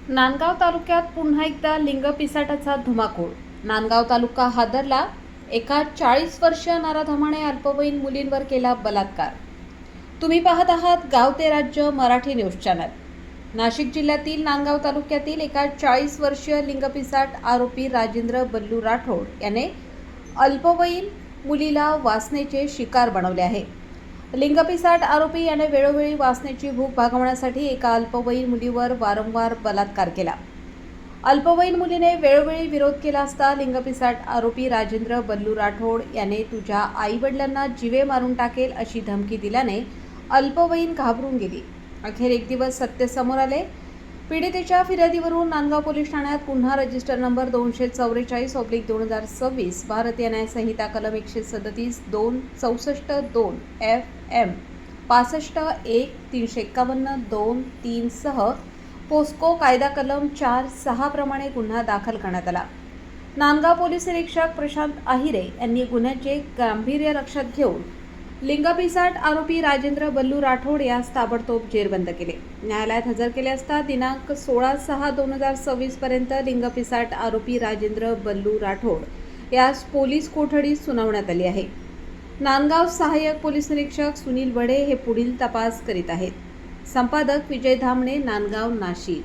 नांदगाव तालुक्यात पुन्हा एकदा लिंगपिसाटाचा धुमाकूळ। नांदगाव तालुका हादरला। एका 40 वर्षीय नराधमाने अल्पवयीन मुलींवर केला बलात्कार। तुम्ही पाहत आहात गाव ते राज्य मराठी न्यूज चॅनल। नाशिक जिल्ह्यातील नांदगाव तालुक्यातील एका 40 वर्षीय लिंगपिसाट आरोपी राजेंद्र बल्लू राठोड याने अल्पवयीन मुलीला वासनेचे शिकार बनवले आहे। लिंगपिसाट आरोपी याने वेळोवेळी वासनेची भूक भागवण्यासाठी एका अल्पवयीन मुलीवर वारंवार बलात्कार केला। अल्पवयीन मुलीने वेळोवेळी विरोध केला असता लिंगपिसाट आरोपी राजेंद्र बल्लू राठोड याने तुझ्या आई-वडिलांना जीवे मारून टाकेल अशी धमकी दिल्याने अल्पवयीन घाबरून गेली। अखेर एक दिवस सत्य समोर आले। पीडितेच्या फिर्यादीवरून नांदगाव पोलीस ठाण्यात गुन्हा रजिस्टर नंबर 244/2026 भारतीय न्याय संहिता कलम 137(2)64(2) FM 65(1)351(2)(3) सह पोस्को कायदा कलम 4(6) प्रमाणे गुन्हा दाखल करण्यात आला। नांदगाव पोलीस निरीक्षक प्रशांत आहिरे यांनी गुन्ह्याचे गांभीर्य लक्षात घेऊन लिंगपिसाट आरोपी राजेंद्र बल्लू राठोड यास ताबडतोब जेरबंद केले। न्यायालयात हजर केले असता दिनांक 16/6/2026 पर्यंत लिंगपिसाट आरोपी राजेंद्र बल्लू राठोड यास पोलीस कोठडीत सुनावण्यात आली आहे। नांदगाव सहाय्यक पोलीस निरीक्षक सुनील वडे हे पुढील तपास करीत आहेत। संपादक विजय धामणे, नांदगाव, नाशिक।